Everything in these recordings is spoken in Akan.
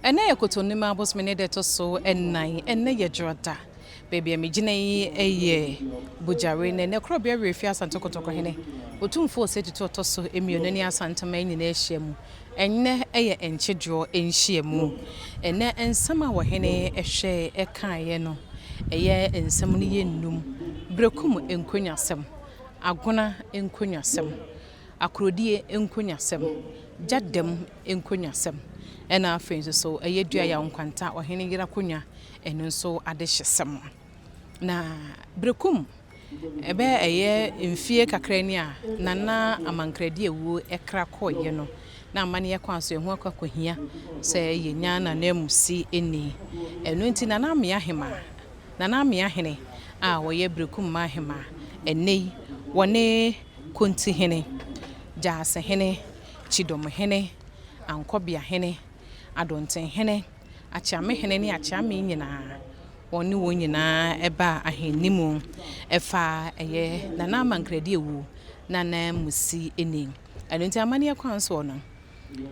Ene yekotonima bosmene de to so ennan ene ye droda baby me gina yi eye bujare ne krobia refi asante kotoko hene otumfo seti to so emionu ni asante man nyina ehyiamu enne eye enchedwo enhyiamu ene ensama wo hene ehwe ekaye no eye ensam no ye nnum brekum enkonyasem agona enkonyasem akrodie enkonyasem jadem enkonyasem ena afenso so eyedua ya nkwanta ohene yira konya eno nso adehyesem na brekum ebe eye mfie kakrani a nana amankradi ewu ekra koye no na amane ye kwanso ehu akwakohia se yenya na namusi eni eno nti nana amia hene a woye brekum ma hema enei wone konti hene jaase hene chidom hene ankobia hene adonten hene achiame hene ni achiame nyina woni wonyina eba ahenimu efa eye nana mankredi ewu nana musi eni anunti amane akwanso no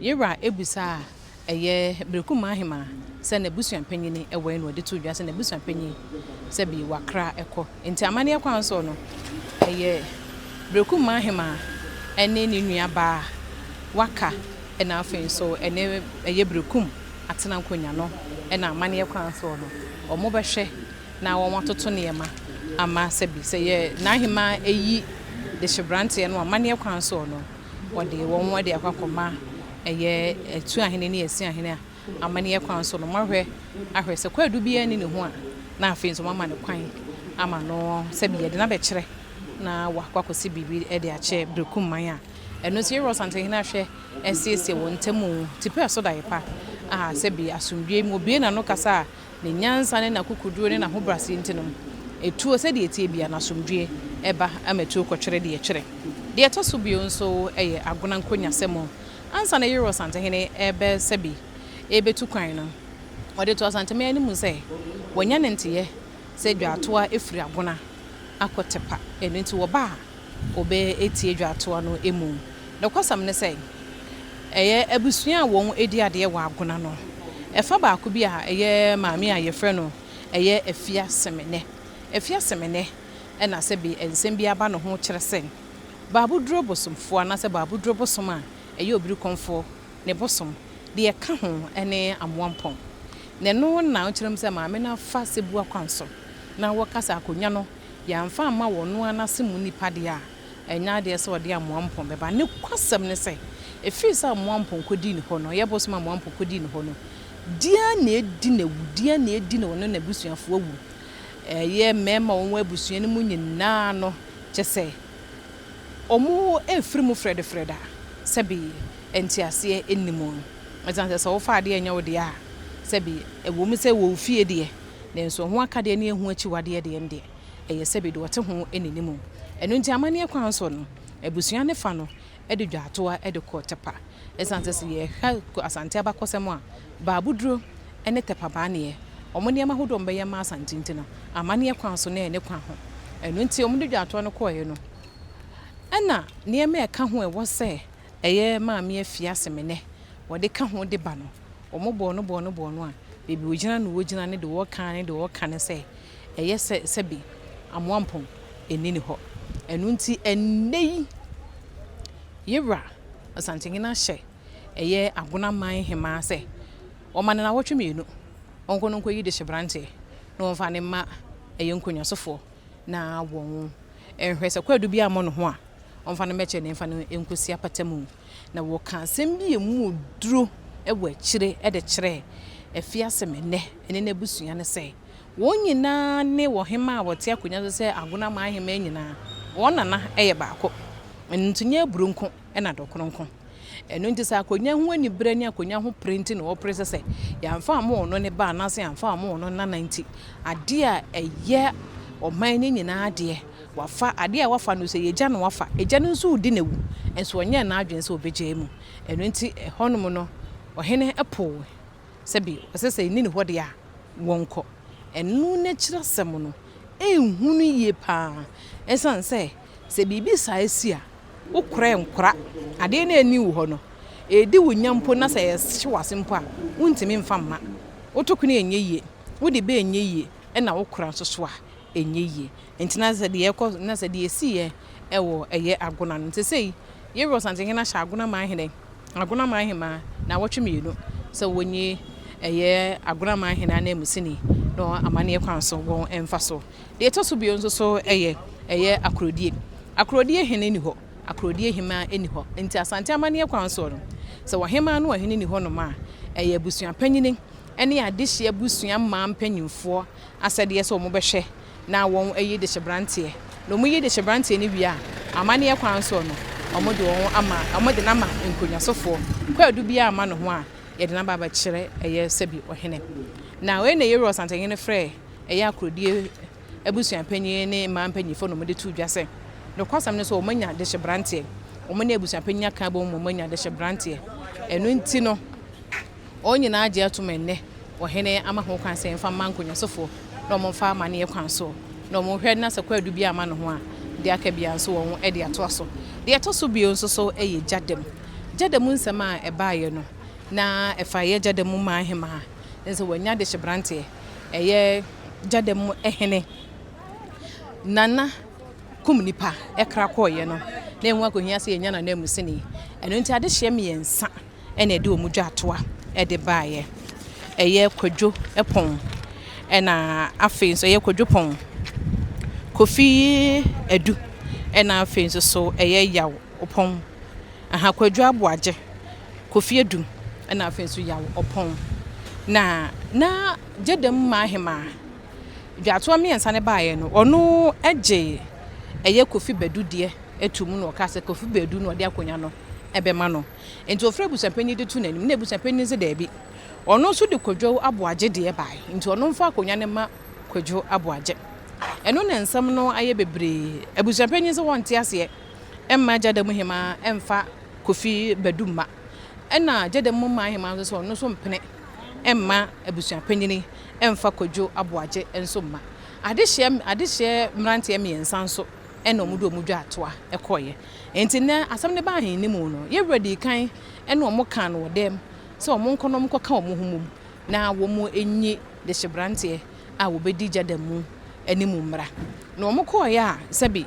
yira ebusa eye brekum ahema se na busuan panyini ewe no de to dwa se na busuan panyi se bi wakra eko enti amane akwanso no eye brekum ahema ene ni nua ba waka ena afin so ene eye brekum atena nkonya no ena amane kwanso no omo behwe na wo matoto niema ama sebi se ye na hima eyi de hyebrante no amane kwanso no wode won wode akwakoma eye etu ahene ne esi ahene a amane kwanso no mahwe ahwe se kwadu bia ni ne ho a na afin so mama ne kwan ama no sebi ye de na be kire na wakwakosi bibi e de ache brekum man a eno se yero sante hina hwe esiesie wontemu tipe so daipa sebi asumdwe mu obie na no kasa ne nyansa ne na kukuduro ne na ho brase ntino etuo se de etie bia na asumdwe eba ametuo kwotwere de yekire de etoso bio nso eye agona nkonya semo ansa na yero sante hine ebe sebi ebetu kwan no ode to sante me ani mu se wonya ne nteye se dwatoa efiri agona akotepa eno nti wo ba obe etie dwatoa no emu na kwasam ne sei eye abusua won edi ade wa agona no efa ba ko bi a eye maami a yefre no eye afia semene ena se bi ensem bi aba no ho kire sen babu duro bosomfo na se babu duro bosom a eye obiri konfo ne bosom de eka ho ene amoampon ne no na kirem se maami na fa sebu akwanso na wakasa akonya no ya mfa ama wono anase mu nipa de a enya de se ode amoampon beba ne kwasam ne se efisa amoampon kodi ne ho no ye bosom amoampon kodi ne ho no dia na edi na wudia na edi na wono na busuafo awu ye mema won abusua ne mu nyina no kyese omo efrimu freda sebi entiase enimu azanse so fa de enya wode a sebi ewo se wo fie de ne nso ho aka de ne ehu achi wade de ende eye sebi de wote ho enenimu eno nti amane kwanso no abusua ne fa no ede dwatoa ede ko tepa esanse se ye ha asante abakosem a baabuduro ene tepa ba ne ye omo ne mahodo mbe ye ma asante ntina amane kwanso ne ene kwa ho eno nti omo de dwatoa no ko ye no ena ne me ka ho e wo se eye maami afia semene wode ka ho de ba no omo bo no a bebi wogina ne de wo kan ne se eye sebi amoampon enini ho eno nti enei yira asante ngina hye eye agona man hema se o man na wotwe mienu onko no yi de hyebrante no mfa ne ma eye nkonyasofo na won ehwese kwadu bi amono ho a onfa ne meche ne mfa ne enkosi apatamu na wo kan asem bi emu duro ewo akire de kire efia semene ene na busua ne se wonyina ne wo hema wote akonya so se agona man hema nyina wonana eye baako ntunya burunko ena dokronko eno ntisa akonya ho ani brani akonya ho print na wo press se ya mfa mo no ne ba na se ya mfa mo no na 90 ade a eye oman ne nyina ade wafa ade a wafa no se yeja no wafa eja no nso udi newu enso onye na adwen se obeje mu eno nti honom no ohene epo sebi osese ni ne hode a wonko enu ne kira sem no ehunu ye pa esan se bibi sa esi a ukure nkura ade na ani wo ho no edi wunyampo na sɛ yɛhye wase mpo a wontimi mfa mma wotokune enye yie wode be enye yie na wokora nso so a enye yie enti na sɛ de yɛkɔ na sɛ de yɛsi ɛwɔ ɛyɛ agona no ntesei yɛwɔ Asantehene ahyɛ agona ma ahema na wɔtwe mienu sɛ wonye ɛyɛ agona ma ahena na emusini no amane kwan so wɔn emfa so de ɛtɔ so bio nso so ɛyɛ akrodie hene ni hɔ akrodie hema eni hɔ enti Asante amane kwan so no sɛ wɔhema no hene ni hɔ no ma ɛyɛ busua panyini ɛne adehye busua ma mpanyimfoɔ asɛdeɛ sɛ wɔn bɛhwɛ na wɔn ɛyɛ de hyebranteɛ no mu yɛ de hyebranteɛ ni bia amane kwan so no wɔn de wɔn ama wɔn de nama nkonyasofo kwadu bia ama no ho a yɛde na baba kyerɛ ɛyɛ sɛbi ɔhene na we na yɛwɔ Asantehene frɛ ɛyɛ akrodie abusua panyin ne ma mpanyimfo no mo de tu dwase no kwasam ne so wɔn nya de hyebranteɛ wɔn ne abusua panyin aka bɔ wɔn nya de hyebranteɛ ɛno nti no onyina agye atom enne ɔhene ama ho kwan sɛ mfa ma nkonyasofo na wɔn fa amane kwan so na wɔn hwɛ na sɛ kwadu bia ama no ho a de aka bia nso wɔn de ato so de ɛtɔ so bio nso so ɛyɛ gyadam nsɛm a ɛbaayɛ no na ɛfa yɛ gyadam ma ahema nso wɔnya de hyebranteɛ ɛyɛ gyadam ehene nana kum nipa ɛkra kɔɔyɛ no na enwu akohia sɛ yɛnya na emusini ɛno nti ade hye mmiɛnsa ɛna ɛde wɔn dwa atoa ɛde baayɛ ɛyɛ kwadwo ɛpɔn ɛna afei nso ɛyɛ kwadwo pɔn kofi edu ɛna afei nso so ɛyɛ yaw opɔn aha kwadwo aboagye kofi edu ɛna afei nso yaw opɔn na gyadam ma ahema dwatoa mmiɛnsa ne baayɛ no ɔno ɛgye ɛyɛ kofi bedu deɛ etum no ɔka sɛ kofi bedu no ɔde akonya no ɛbɛma no enti ofra busapanyi de tu nanim na busapanyi se daabi ɔno nso de kwadwo aboagye deɛ bae enti ɔno mfa akonya ne ma kwadwo aboagye ɛno na nsɛm no ayɛ bebree abusapanyi se wɔnte aseɛ ɛmma gyadam hema ɛmfa kofi bedu ma ɛna gyadam ma hema nso ɔno nso mpene ɛmma abusapanyi ɛmfa kwadwo aboagye nso ma adehye mmeranteɛ mmiɛnsa nso ɛna ɔmo do ɔmo dwa atoa ɛkɔɔyɛ enti na asɛm ne ba ahen ne mu no yɛwuradi kan ɛna ɔmo kan no wɔdɛm sɛ ɔmo nkɔ no ɔmo kɔka ɔmo ho mom na wɔmo enyi de hyebranteɛ a wɔbɛdi gyadam mu anim mmra na ɔmo kɔɔyɛ a sɛbi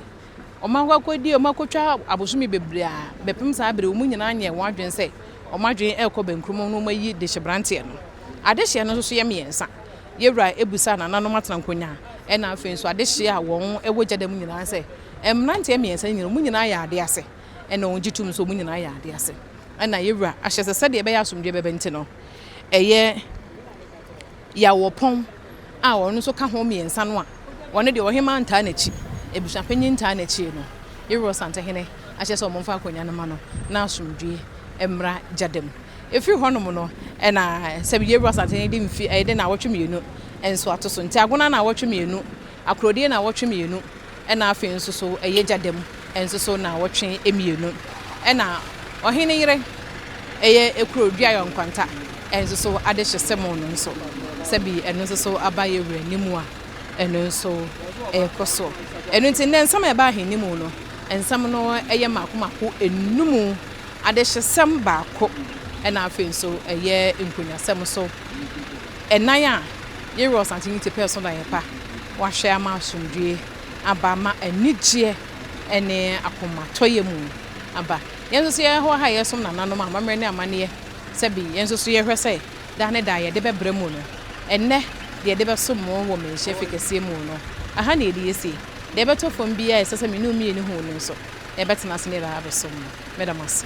ɔmo akɔkɔdi ɔmo akɔtwa abosomi bebree a bɛpem saa bere ɔmo nyinaa nyɛ wɔn adwen sɛ ɔmo adwen ɛkɔ benkum no ɔmo ayi de hyebranteɛ no adehye no nso so yɛ mmiɛnsa yɛwura ebusa na nanom atena nkonya ɛna afei nso adehye a wɔn ɛwɔ gyadam nyinaa sɛ mmeranteɛ mmiɛnsa nyinaa ɔmo nyinaa yɛ ade ase ɛna wɔn gye tum so ɔmo nyinaa yɛ ade ase ɛna yɛwura ahyɛ sɛ sɛdeɛ ɛbɛyɛ asomdwe bɛbɛ nti no ɛyɛ yawɔpɔn a wɔn nso ka ho mmiɛnsa no a wɔn deɛ ɔhema ntaa n'akyi ebusuapanyin ntaa n'akyi no yɛwura Asantehene ahyɛ sɛ ɔmo mfa akonya no ma no na asomdwe mmra gyadam efiri hɔnom no ɛna sɛbi yɛwura Asantehene de mfi ɛyɛ de na awɔtwe mmienu ɛnso ato so nti agona na awɔtwe mmienu akrodie na awɔtwe mmienu ɛna afei nso so ɛyɛ gyadam ɛnso so na awɔtwe mmienu ɛna ɔhene yere ɛyɛ ekurodua yɛ nkwanta ɛnso so adehye sɛm no nso sɛbi ɛno nso so aba yɛwura nimu a ɛno nso ɛkɔ so ɛno nti ne nsɛm ɛba ahen nimu no nsɛm no ɛyɛ maako enum adehye sɛm baako ɛna afei nso ɛyɛ nkonyasɛm so ɛnan a yɛwura Asantehene te pɛ so na yɛpa wahwɛ ama asomdwe aba ma anigyeɛ ɛne akomatɔyɛ mu aba yɛn nso yɛ hɔ ha yɛsom nananom amammerɛ ne amaneɛ sɛbi yɛn nso yɛhwɛ sɛ da ne da yɛde bɛbrɛ mu no ɛnnɛ deɛ yɛde bɛsom mu wɔ mɛnhyɛ fikɛseɛ mu no aha na yɛde yɛsie deɛ yɛbɛtɔ fam biara ɛsɛ sɛ mene omienu ho no nso yɛbɛtena ase ne daa bɛsom no mɛdam ase